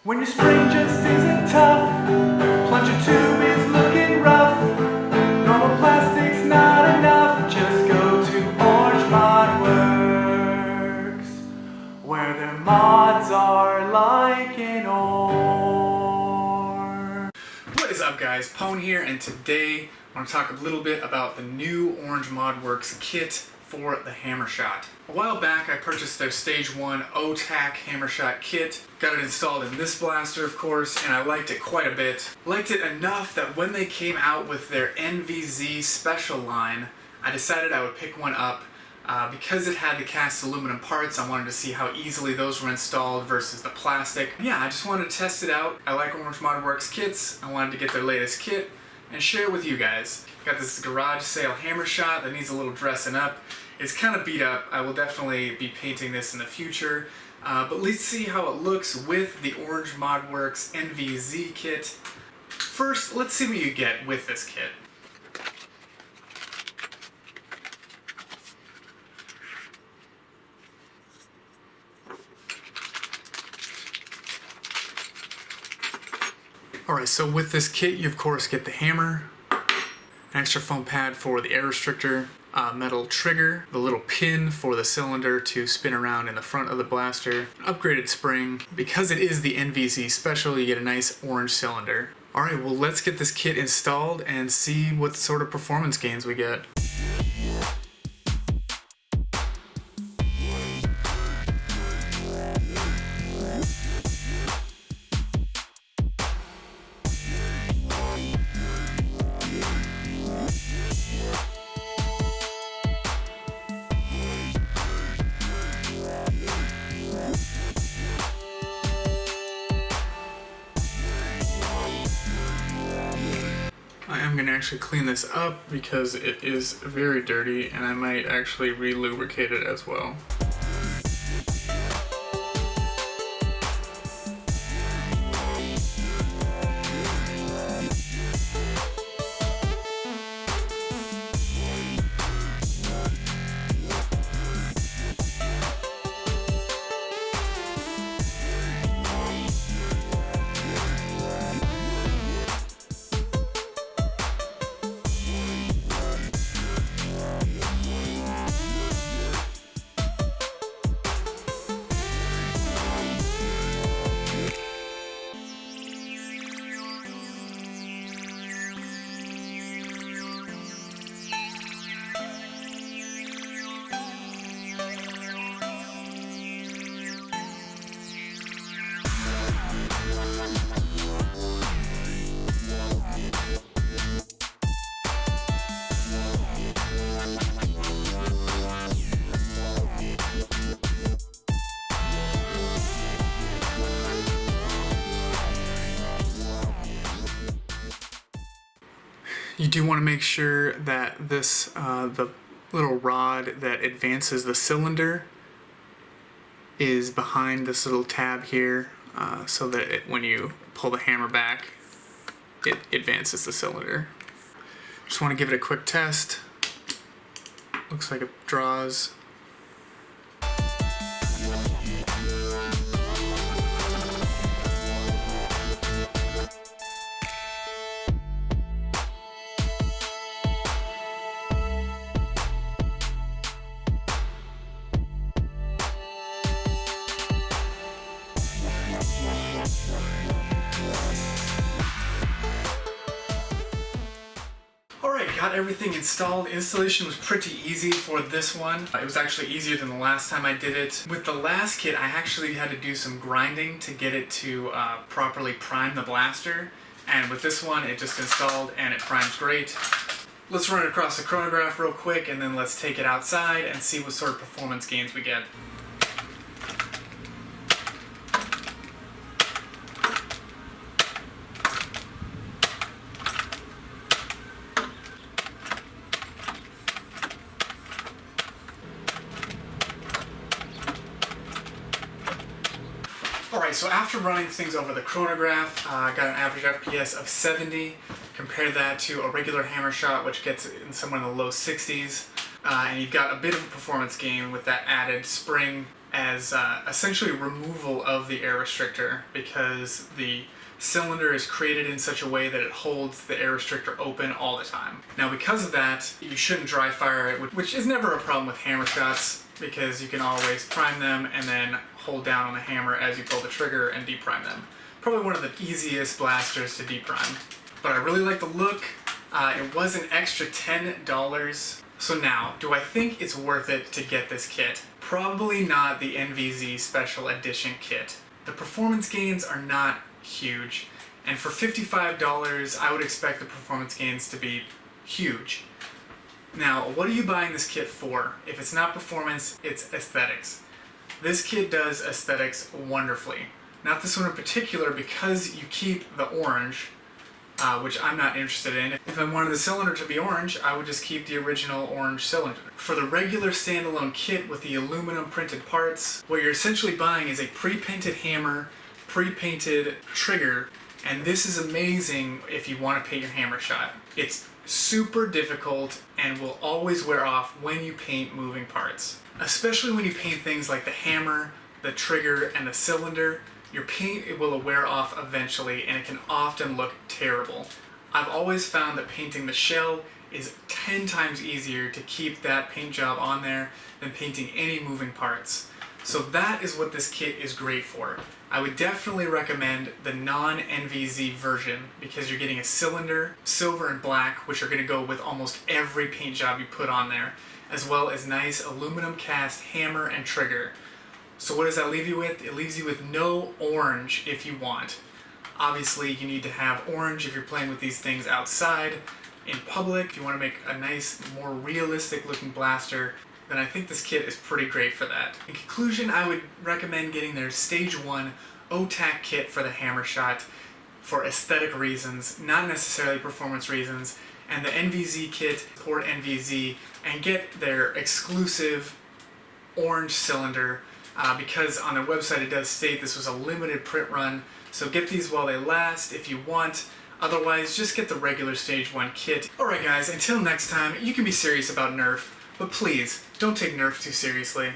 When your spring just isn't tough, plunger tube is looking rough, normal plastic's not enough, just go to Orange Mod Works, where their mods are like an orange. What is up guys, Pwn here, and today I want to talk a little bit about the new Orange Mod Works kit for the Hammershot. A while back I purchased their Stage 1 O-Tac Hammershot kit, got it installed in this blaster of course, and I liked it quite a bit. Liked it enough that when they came out with their NvZ special line, I decided I would pick one up. Because it had the cast aluminum parts, I wanted to see how easily those were installed versus the plastic. Yeah, I just wanted to test it out. I like Orange Mod Works kits, I wanted to get their latest kit and share it with you guys. Got this garage sale Hammershot that needs a little dressing up. It's kind of beat up. I will definitely be painting this in the future. But let's see how it looks with the Orange Mod Works NvZ kit. First, let's see what you get with this kit. Alright, so with this kit you of course get the hammer, an extra foam pad for the air restrictor, a metal trigger, the little pin for the cylinder to spin around in the front of the blaster, an upgraded spring. Because it is the NvZ special, you get a nice orange cylinder. Alright, well let's get this kit installed and see what sort of performance gains we get. I am going to actually clean this up because it is very dirty and I might actually re-lubricate it as well. You do want to make sure that this, the little rod that advances the cylinder is behind this little tab here, so that when you pull the hammer back, it advances the cylinder. Just want to give it a quick test. Looks like it draws. Alright, got everything installed. Installation was pretty easy for this one. It was actually easier than the last time I did it. With the last kit, I actually had to do some grinding to get it to properly prime the blaster. And with this one, it just installed and it primes great. Let's run it across the chronograph real quick and then let's take it outside and see what sort of performance gains we get. Alright, so after running things over the chronograph, I got an average FPS of 70. Compare that to a regular Hammershot, which gets somewhere in the low 60s. And you've got a bit of a performance gain with that added spring as essentially removal of the air restrictor, because the cylinder is created in such a way that it holds the air restrictor open all the time. Now because of that, you shouldn't dry fire it, which is never a problem with hammer shots, because you can always prime them and then hold down on the hammer as you pull the trigger and deprime them. Probably one of the easiest blasters to deprime. But I really like the look. It was an extra $10. So now, do I think it's worth it to get this kit? Probably not the NvZ Special Edition kit. The performance gains are not huge, and for $55 I would expect the performance gains to be huge. Now, what are you buying this kit for? If it's not performance, it's aesthetics. This kit does aesthetics wonderfully. Not this one in particular, because you keep the orange, which I'm not interested in. If I wanted the cylinder to be orange, I would just keep the original orange cylinder. For the regular standalone kit with the aluminum printed parts, what you're essentially buying is a pre-painted hammer, pre-painted trigger, and this is amazing if you want to paint your Hammershot. It's super difficult and will always wear off when you paint moving parts. Especially when you paint things like the hammer, the trigger, and the cylinder, your paint will wear off eventually, and it can often look terrible. I've always found that painting the shell is 10 times easier to keep that paint job on there than painting any moving parts. So that is what this kit is great for. I would definitely recommend the non-NvZ version, because you're getting a cylinder, silver and black, which are going to go with almost every paint job you put on there, as well as nice aluminum cast hammer and trigger. So what does that leave you with? It leaves you with no orange if you want. Obviously you need to have orange if you're playing with these things outside, in public. If you want to make a nice, more realistic looking blaster, then I think this kit is pretty great for that. In conclusion, I would recommend getting their Stage 1 O-Tac kit for the Hammershot for aesthetic reasons, not necessarily performance reasons, and the NvZ kit, support NvZ, and get their exclusive orange cylinder, because on their website it does state this was a limited print run, so get these while they last if you want. Otherwise, just get the regular Stage 1 kit. Alright guys, until next time, you can be serious about Nerf, but please, don't take Nerf too seriously.